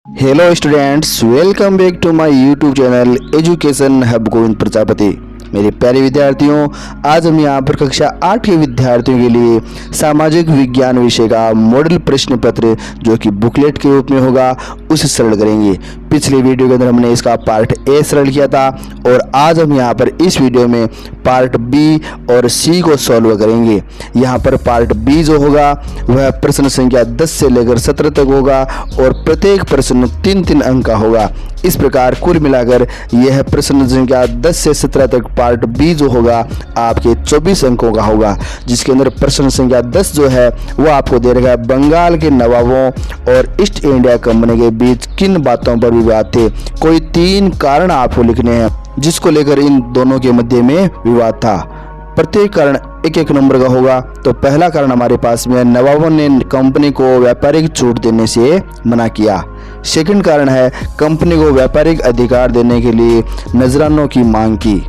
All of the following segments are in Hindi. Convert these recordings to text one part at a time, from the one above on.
Hello students, welcome back to my YouTube channel Education Hub Govind Prajapati. मेरे प्यारे विद्यार्थियों, आज हम यहाँ पर कक्षा 8 के विद्यार्थियों के लिए सामाजिक विज्ञान विषय का मॉडल प्रश्न पत्र जो कि बुकलेट के रूप में होगा उसे सरल करेंगे। पिछले वीडियो के अंदर हमने इसका पार्ट ए सरल किया था और आज हम यहाँ पर इस वीडियो में पार्ट बी और सी को सॉल्व करेंगे। यहाँ पर पार्ट बी जो होगा वह प्रश्न संख्या 10 से लेकर 17 तक होगा और प्रत्येक प्रश्न 3-3 अंक का होगा। इस प्रकार कुल मिलाकर यह प्रश्न संख्या 10 से 17 तक पार्ट बी जो होगा आपके 24 अंकों का होगा, जिसके अंदर प्रश्न संख्या 10 जो है वो आपको दे रखा है बंगाल के नवाबों और ईस्ट इंडिया कंपनी के बीच किन बातों पर विवाद थे। कोई 3 कारण आपको लिखने हैं जिसको लेकर इन दोनों के मध्य में विवाद था। प्रत्येक कारण एक नंबर का होगा। तो पहला कारण हमारे पास में नवाबों ने कंपनी को व्यापारिक छूट देने से मना किया। सेकंड कारण है कंपनी को व्यापारिक अधिकार देने के लिए नजरानों की मांग की।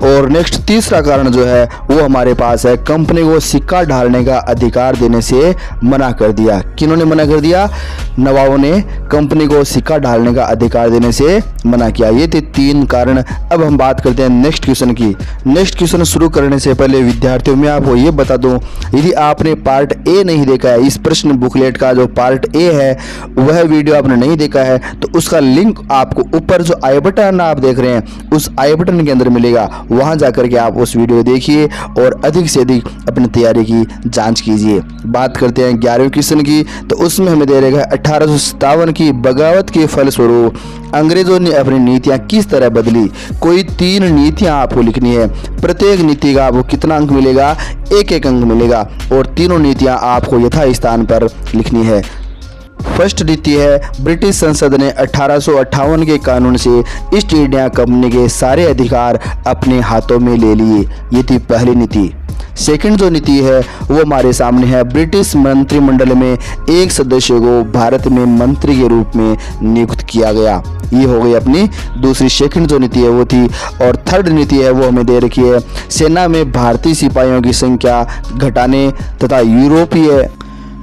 और नेक्स्ट तीसरा कारण जो है वो हमारे पास है कंपनी को सिक्का ढालने का अधिकार देने से मना कर दिया। किन्होंने मना कर दिया? नवाबों ने कंपनी को सिक्का ढालने का अधिकार देने से मना किया। ये थे 3 कारण। अब हम बात करते हैं नेक्स्ट क्वेश्चन की। नेक्स्ट क्वेश्चन शुरू करने से पहले विद्यार्थियों में आपको ये बता दूं, यदि आपने पार्ट ए नहीं देखा है, इस प्रश्न बुकलेट का जो पार्ट ए है वह वीडियो आपने नहीं देखा है, तो उसका लिंक आपको ऊपर जो आई बटन आप देख रहे हैं उस आई बटन के अंदर मिलेगा। वहां जाकर के आप उस वीडियो देखिए और अधिक से अधिक अपनी तैयारी की जांच कीजिए। बात करते हैं 11वें क्वेश्चन की, तो उसमें हमें दे रखा है 1857 की बगावत के फलस्वरूप अंग्रेजों ने अपनी नीतियां किस तरह बदली। कोई 3 नीतियां आपको लिखनी है। प्रत्येक नीति का आपको कितना अंक मिलेगा? 1-1 अंक मिलेगा और तीनों नीतियां आपको यथा स्थान पर लिखनी है। फर्स्ट नीति है ब्रिटिश संसद ने 1858 के कानून से ईस्ट इंडिया कंपनी के सारे अधिकार अपने हाथों में ले लिए। ये थी पहली नीति। सेकंड जो नीति है वो हमारे सामने है, ब्रिटिश मंत्रिमंडल में एक सदस्य को भारत में मंत्री के रूप में नियुक्त किया गया। ये हो गई अपनी दूसरी सेकंड जो नीति है वो थी। और थर्ड नीति है वो हमें दे रखी है, सेना में भारतीय सिपाहियों की संख्या घटाने तथा यूरोपीय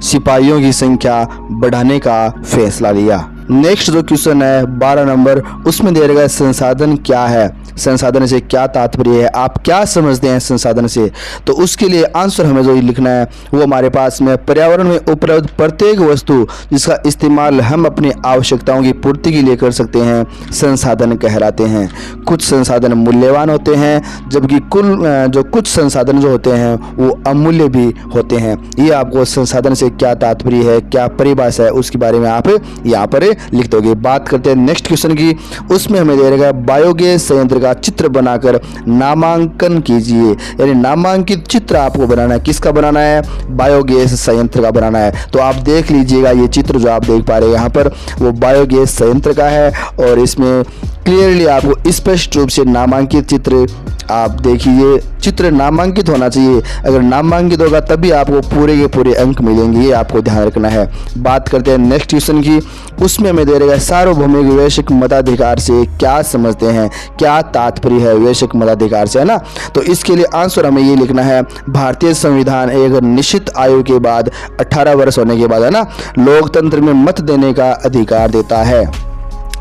सिपाहियों की संख्या बढ़ाने का फैसला लिया। नेक्स्ट जो क्वेश्चन है 12 नंबर, उसमें दे रखा है संसाधन क्या है, संसाधन से क्या तात्पर्य है, आप क्या समझते हैं संसाधन से। तो उसके लिए आंसर हमें जो लिखना है वो हमारे पास में पर्यावरण में उपलब्ध प्रत्येक वस्तु जिसका इस्तेमाल हम अपनी आवश्यकताओं की पूर्ति के लिए कर सकते हैं संसाधन कहलाते हैं। कुछ संसाधन मूल्यवान होते हैं जबकि कुछ संसाधन जो होते हैं वो अमूल्य भी होते हैं। ये आपको संसाधन से क्या तात्पर्य है, क्या परिभाषा है, उसके बारे में आप यहाँ पर लिख दोगे। बात करते हैं नेक्स्ट क्वेश्चन की, उसमें हमें दे रखा है बायोगैस संयंत्र का चित्र बनाकर नामांकन कीजिए। यानी नामांकित चित्र आपको बनाना है। किसका बनाना है? बायोगैस संयंत्र का बनाना है। तो आप देख लीजिएगा, ये चित्र जो आप देख पा रहे हैं यहाँ पर वो बायोगैस संयंत्र का है और इसमें क्लियरली आपको स्पष्ट रूप से नामांकित चित्र आप देखिए। चित्र नामांकित होना चाहिए, अगर नामांकित होगा तभी आपको पूरे के पूरे अंक मिलेंगे, ये आपको ध्यान रखना है। बात करते हैं नेक्स्ट क्वेश्चन की, उसमें हमें दे रहेगा सार्वभौमिक वैश्विक मताधिकार से क्या समझते हैं, क्या तात्पर्य है वैश्विक मताधिकार से, है ना। तो इसके लिए आंसर हमें ये लिखना है, भारतीय संविधान एक निश्चित आयु के बाद 18 वर्ष होने के बाद, है ना, लोकतंत्र में मत देने का अधिकार देता है,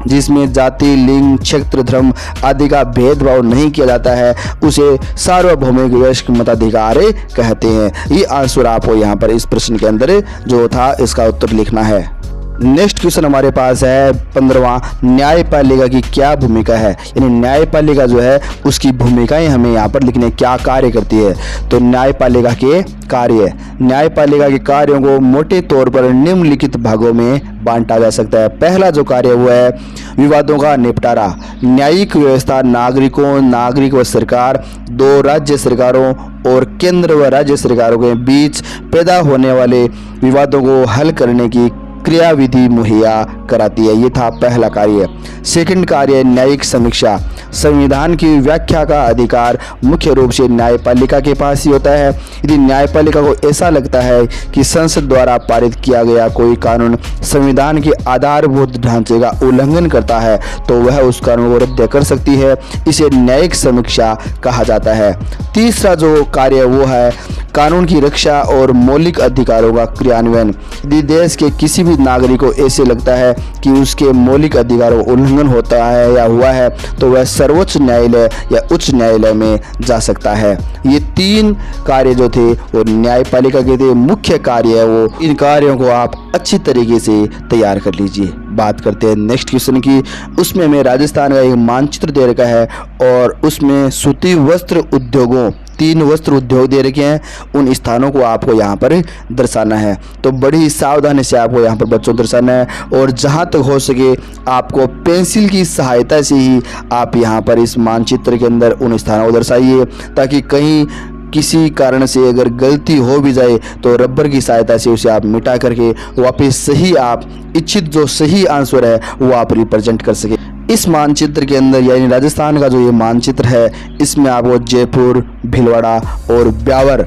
जिसमें जाति, लिंग, क्षेत्र, धर्म आदि का भेदभाव नहीं किया जाता है, उसे सार्वभौमिक वैश्विक मताधिकार कहते हैं। ये आंसर आपको यहाँ पर इस प्रश्न के अंदर जो था इसका उत्तर लिखना है। नेक्स्ट क्वेश्चन हमारे पास है 15वां, न्यायपालिका की क्या भूमिका है। यानी न्यायपालिका जो है उसकी भूमिकाएं हमें यहाँ पर लिखने, क्या कार्य करती है। तो न्यायपालिका के कार्य, न्यायपालिका के कार्यों को मोटे तौर पर निम्नलिखित भागों में बांटा जा सकता है। पहला जो कार्य वो है विवादों का निपटारा। न्यायिक व्यवस्था नागरिकों, नागरिक व सरकार, 2 राज्य सरकारों और केंद्र व राज्य सरकारों के बीच पैदा होने वाले विवादों को हल करने की क्रियाविधि मुहैया कराती है। ये था पहला कार्य। सेकंड कार्य न्यायिक समीक्षा। संविधान की व्याख्या का अधिकार मुख्य रूप से न्यायपालिका के पास ही होता है। यदि न्यायपालिका को ऐसा लगता है कि संसद द्वारा पारित किया गया कोई कानून संविधान के आधारभूत ढांचे का उल्लंघन करता है तो वह उस कानून को रद्द कर सकती है। इसे न्यायिक समीक्षा कहा जाता है। तीसरा जो कार्य वो है कानून की रक्षा और मौलिक अधिकारों का क्रियान्वयन। यदि देश के किसी भी भी नागरिक को ऐसे लगता है कि उसके मौलिक अधिकारों का उल्लंघन होता है या हुआ है तो वह सर्वोच्च न्यायालय या उच्च न्यायालय में जा सकता है। ये 3 कार्य जो थे वो न्यायपालिका के थे, मुख्य कार्य है वो। इन कार्यों को आप अच्छी तरीके से तैयार कर लीजिए। बात करते हैं नेक्स्ट क्वेश्चन की। उसमें हमें राजस्थान का एक मानचित्र दे रखा है और उसमें सूती वस्त्र उद्योगों 3 वस्त्र उद्योग दे रखे हैं, उन स्थानों को आपको यहाँ पर दर्शाना है। तो बड़ी सावधानी से आपको यहाँ पर बच्चों दर्शाना है और जहाँ तक हो सके आपको पेंसिल की सहायता से ही आप यहाँ पर इस मानचित्र के अंदर उन स्थानों को दर्शाइए, ताकि कहीं किसी कारण से अगर गलती हो भी जाए तो रबर की सहायता से उसे आप मिटा करके वापस सही आप इच्छित जो सही आंसर है वो आप रिप्रेजेंट कर सके। इस मानचित्र के अंदर यानी राजस्थान का जो ये मानचित्र है, इसमें आपको जयपुर, भीलवाड़ा और ब्यावर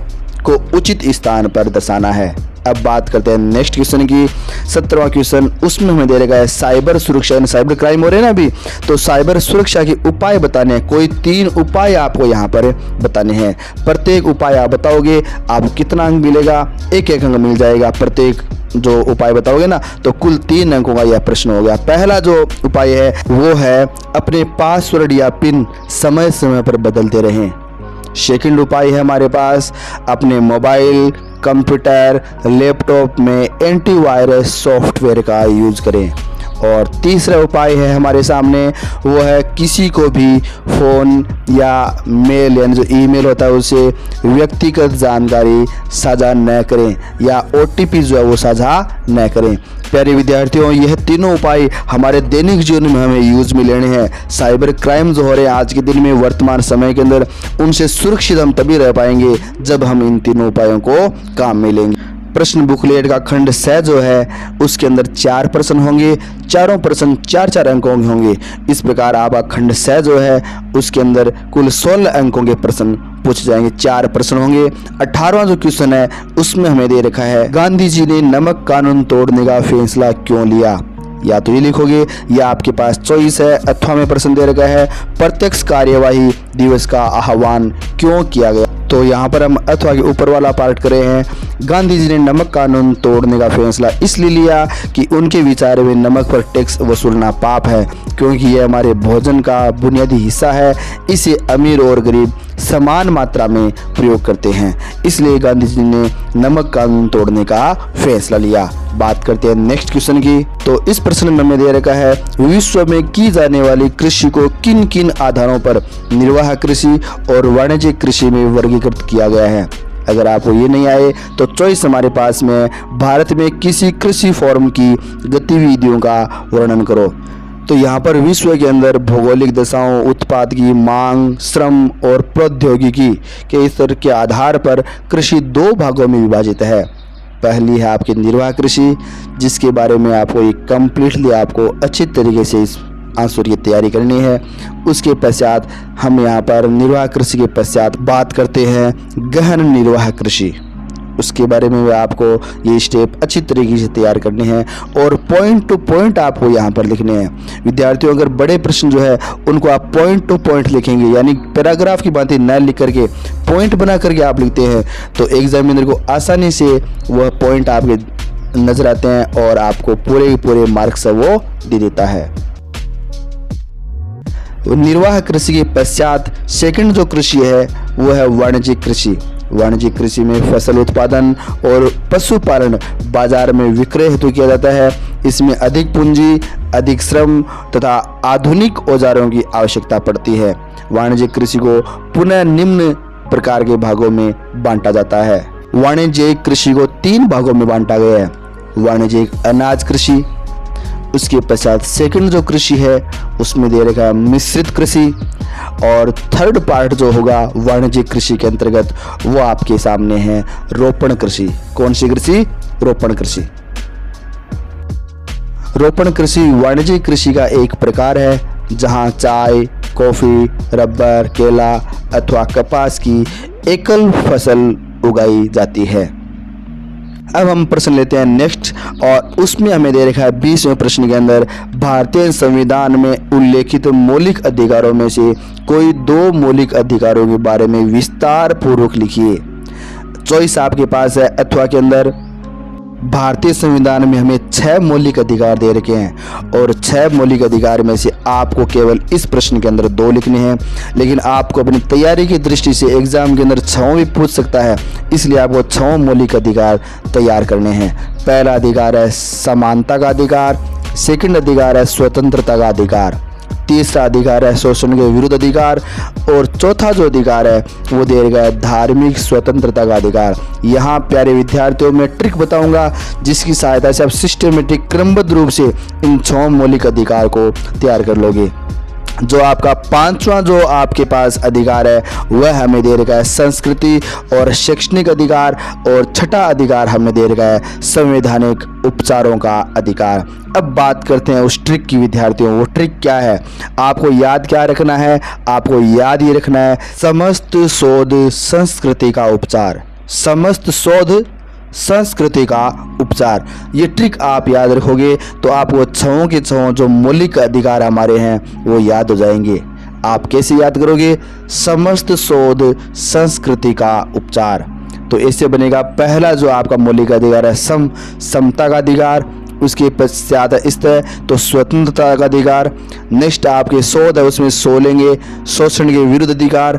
को उचित स्थान पर दर्शाना है। अब बात करते हैं नेक्स्ट क्वेश्चन की। 17वां क्वेश्चन, उसमें हमें दे रखा है साइबर सुरक्षा यानी साइबर क्राइम हो रहे हैं ना अभी, तो साइबर सुरक्षा के उपाय बताने हैं। कोई 3 उपाय आपको यहाँ पर बताने हैं। प्रत्येक उपाय आप बताओगे, आपको कितना अंक मिलेगा? 1-1 अंक मिल जाएगा प्रत्येक जो उपाय बताओगे ना, तो कुल 3 अंकों का यह प्रश्न हो गया। पहला जो उपाय है वो है अपने पासवर्ड या पिन समय समय पर बदलते रहें। सेकंड उपाय है हमारे पास अपने मोबाइल, कंप्यूटर, लैपटॉप में एंटीवायरस सॉफ्टवेयर का यूज करें। और तीसरा उपाय है हमारे सामने वो है किसी को भी फ़ोन या मेल यानी जो ईमेल होता है उसे व्यक्तिगत जानकारी साझा न करें या OTP जो है वो साझा न करें। प्यारे विद्यार्थियों, यह तीनों उपाय हमारे दैनिक जीवन में हमें यूज में लेने हैं। साइबर क्राइम जो हो रहे हैं आज के दिन में वर्तमान समय के अंदर, उनसे सुरक्षित हम तभी रह पाएंगे जब हम इन तीनों उपायों को काम में लेंगे। प्रश्न बुकलेट का खंड 6 जो है उसके अंदर 4 प्रश्न होंगे, चारों प्रश्न 4-4 अंकों के होंगे। इस प्रकार आपका खंड 6 जो है उसके अंदर कुल 16 अंकों के प्रश्न पूछे जाएंगे। 4 प्रश्न होंगे। 18वां जो क्वेश्चन है उसमें हमें दे रखा है गांधी जी ने नमक कानून तोड़ने का फैसला क्यों लिया? या तो ये लिखोगे या आपके पास चॉइस है। 8वां में प्रश्न दे रखा है प्रत्यक्ष कार्यवाही दिवस का आह्वान क्यों किया गया? तो यहाँ पर हम अथवा के ऊपर वाला पार्ट कर रहे हैं। गांधी जी ने नमक कानून तोड़ने का फैसला इसलिए लिया कि उनके विचार में नमक पर टैक्स वसूलना पाप है, क्योंकि यह हमारे भोजन का बुनियादी हिस्सा है। इसे अमीर और गरीब समान मात्रा में प्रयोग करते हैं, इसलिए गांधी जी ने नमक कानून तोड़ने का फैसला लिया। बात करते हैं नेक्स्ट क्वेश्चन की। तो इस प्रश्न में हमें दे रखा है विश्व में की जाने वाली कृषि को किन किन आधारों पर निर्वाह कृषि और वाणिज्यिक कृषि में वर्गीकृत किया गया है? अगर आपको ये नहीं आए तो चॉइस हमारे पास में भारत में किसी कृषि फॉर्म की गतिविधियों का वर्णन करो। तो यहाँ पर विश्व के अंदर भौगोलिक दशाओं, उत्पाद की मांग, श्रम और प्रौद्योगिकी के स्तर के आधार पर कृषि 2 भागों में विभाजित है। पहली है आपकी निर्वाह कृषि, जिसके बारे में आपको ये कम्प्लीटली आपको अच्छी तरीके से इस आंसर की तैयारी करनी है। उसके पश्चात हम यहाँ पर निर्वाह कृषि के पश्चात बात करते हैं गहन निर्वाह कृषि। उसके बारे में आपको ये स्टेप अच्छी तरीके से तैयार करने हैं और पॉइंट टू पॉइंट आपको यहाँ पर लिखने हैं। विद्यार्थियों, अगर बड़े प्रश्न जो है उनको आप पॉइंट टू पॉइंट लिखेंगे, यानी पैराग्राफ की बातें न लिख करके पॉइंट बना करके आप लिखते हैं, तो एग्जामिनर को आसानी से वह पॉइंट आपके नजर आते हैं और आपको पूरे मार्क्स वो दे देता है। निर्वाह कृषि के पश्चात सेकंड जो कृषि है वो है वाणिज्यिक कृषि। वाणिज्यिक कृषि में फसल उत्पादन और पशुपालन बाजार में विक्रय हेतु किया जाता है। इसमें अधिक पूंजी, अधिक श्रम तथा आधुनिक औजारों की आवश्यकता पड़ती है। वाणिज्यिक कृषि को पुनः निम्न प्रकार के भागों में बांटा जाता है। वाणिज्यिक कृषि को 3 भागों में बांटा गया है। वाणिज्यिक अनाज कृषि, उसके पश्चात सेकंड जो कृषि है उसमें दे रखा है मिश्रित कृषि, और थर्ड पार्ट जो होगा वाणिज्यिक कृषि के अंतर्गत वो आपके सामने है रोपण कृषि। कौन सी कृषि? रोपण कृषि। रोपण कृषि वाणिज्यिक कृषि का एक प्रकार है जहां चाय, कॉफी, रबर, केला अथवा कपास की एकल फसल उगाई जाती है। अब हम प्रश्न लेते हैं नेक्स्ट, और उसमें हमें दे रखा है 20वें प्रश्न के अंदर भारतीय संविधान में उल्लेखित मौलिक अधिकारों में से कोई 2 मौलिक अधिकारों के बारे में विस्तार पूर्वक लिखिए। चॉइस आपके पास है अथवा के अंदर भारतीय संविधान में हमें 6 मौलिक अधिकार दे रखे हैं और 6 मौलिक अधिकार में से आपको केवल इस प्रश्न के अंदर 2 लिखने हैं, लेकिन आपको अपनी तैयारी की दृष्टि से एग्जाम के अंदर 6 भी पूछ सकता है, इसलिए आपको 6 मौलिक अधिकार तैयार करने हैं। पहला अधिकार है समानता का अधिकार, सेकंड अधिकार है स्वतंत्रता का अधिकार, तीसरा अधिकार है शोषण के विरुद्ध अधिकार और चौथा जो अधिकार है वो दे रखा है धार्मिक स्वतंत्रता का अधिकार। यहाँ प्यारे विद्यार्थियों में ट्रिक बताऊंगा जिसकी सहायता से आप सिस्टमेटिक क्रमबद्ध रूप से इन 6 मौलिक अधिकार को तैयार कर लोगे। जो आपका 5वां जो आपके पास अधिकार है वह हमें दे रखा है संस्कृति और शैक्षणिक अधिकार और छठा अधिकार हमें दे रखा है संवैधानिक उपचारों का अधिकार। अब बात करते हैं उस ट्रिक की विद्यार्थियों। वो ट्रिक क्या है, आपको याद क्या रखना है, आपको याद ये रखना है समस्त शोध संस्कृति का उपचार, समस्त शोध संस्कृति का उपचार। ये ट्रिक आप याद रखोगे तो आपको 6 के 6 जो मौलिक अधिकार हमारे हैं वो याद हो जाएंगे। आप कैसे याद करोगे, समस्त शोध संस्कृति का उपचार। तो इससे बनेगा पहला जो आपका मौलिक अधिकार है समता का अधिकार, उसके पश्चात इस तरह तो स्वतंत्रता का अधिकार, नेक्स्ट आपके शोध है उसमें सो लेंगे शोषण के विरुद्ध अधिकार,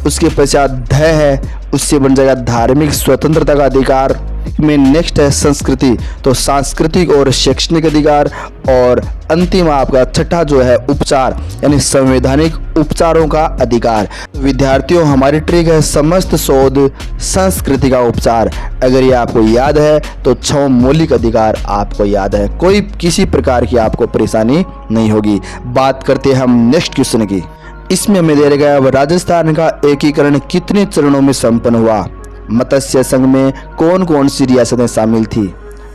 उसके पश्चात ध है उससे बन जाएगा धार्मिक स्वतंत्रता का अधिकार में नेक्स्ट है संस्कृति तो सांस्कृतिक और शैक्षणिक अधिकार और अंतिम आपका छठा जो है उपचार यानी संवैधानिक उपचारों का अधिकार। विद्यार्थियों हमारी ट्रिक है समस्त शोध संस्कृति का उपचार। अगर ये आपको याद है तो 6 मौलिक अधिकार आपको याद है, कोई किसी प्रकार की आपको परेशानी नहीं होगी। बात करते हैं हम नेक्स्ट क्वेश्चन की। इसमें हमें दे रखा है राजस्थान का एकीकरण कितने चरणों में संपन्न हुआ। मत्स्य संघ में कौन कौन सी रियासतें शामिल थी।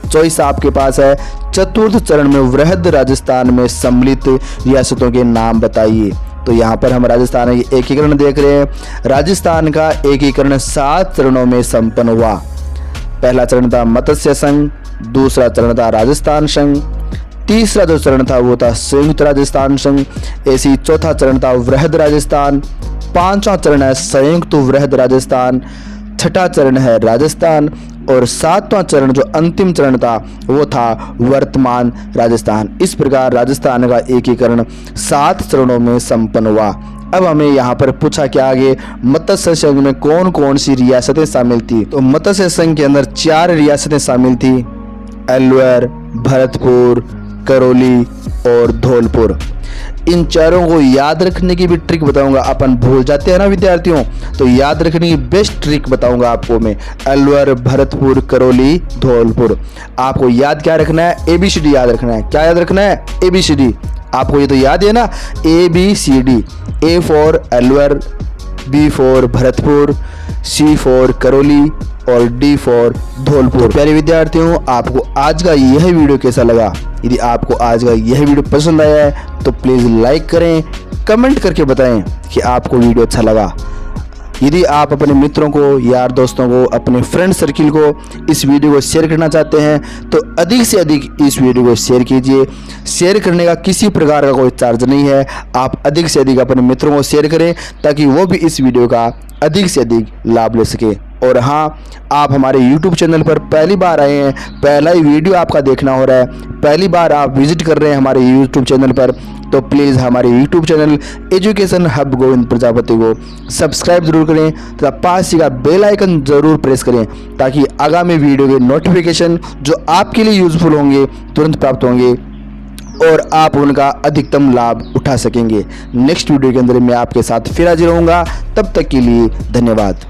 चॉइस आपके पास है चतुर्थ चरण में वृहद राजस्थान में सम्मिलित रियासतों के नाम बताइए। तो यहाँ पर हम राजस्थान का एकीकरण देख रहे हैं। राजस्थान का एकीकरण 7 चरणों में संपन्न हुआ। पहला चरण था मत्स्य संघ, दूसरा चरण था राजस्थान संघ, तीसरा जो चरण था वो था संयुक्त राजस्थान संघ, ऐसी चौथा चरण था वृहद राजस्थान, 5वां चरण है संयुक्त वृहद राजस्थान, छठा चरण है राजस्थान और 7वां चरण जो अंतिम चरण था वो था वर्तमान राजस्थान। इस प्रकार राजस्थान का एकीकरण 7 चरणों में संपन्न हुआ। अब हमें यहाँ पर पूछा क्या आगे, मत्स्य संघ में कौन कौन सी रियासतें शामिल थी। तो मत्स्य संघ के अंदर 4 रियासतें शामिल थी, अलवर, भरतपुर, करौली और धौलपुर। इन चारों को याद रखने की भी ट्रिक बताऊंगा। अपन भूल जाते हैं ना विद्यार्थियों, तो याद रखने की बेस्ट ट्रिक बताऊंगा आपको मैं। अलवर, भरतपुर, करौली, धौलपुर। आपको याद क्या रखना है, ABCD याद रखना है। क्या याद रखना है, ABCD। आपको ये तो याद है ना, ABCD। A for Alwar, B for Bharatpur, C for Karauli और D फॉर धौलपुर। प्यारे विद्यार्थियों आपको आज का यह वीडियो कैसा लगा। यदि आपको आज का यह वीडियो पसंद आया है तो प्लीज़ लाइक करें, कमेंट करके बताएं कि आपको वीडियो अच्छा लगा। यदि आप अपने मित्रों को, यार दोस्तों को, अपने फ्रेंड सर्किल को इस वीडियो को शेयर करना चाहते हैं तो अधिक से अधिक इस वीडियो को शेयर कीजिए। शेयर करने का किसी प्रकार का कोई चार्ज नहीं है। आप अधिक से अधिक अपने मित्रों को शेयर करें ताकि वो भी इस वीडियो का अधिक से अधिक लाभ ले सके। और हाँ, आप हमारे YouTube चैनल पर पहली बार आए हैं, पहला ही वीडियो आपका देखना हो रहा है, पहली बार आप विजिट कर रहे हैं हमारे YouTube चैनल पर, तो प्लीज़ हमारे YouTube channel Education Hub Govind Prajapati को सब्सक्राइब जरूर करें तथा पास ही का बेल आइकन जरूर प्रेस करें ताकि आगामी वीडियो के नोटिफिकेशन जो आपके लिए यूजफुल होंगे तुरंत प्राप्त होंगे और आप उनका अधिकतम लाभ उठा सकेंगे। नेक्स्ट वीडियो के अंदर मैं आपके साथ फिर हाजिर रहूँगा। तब तक के लिए धन्यवाद।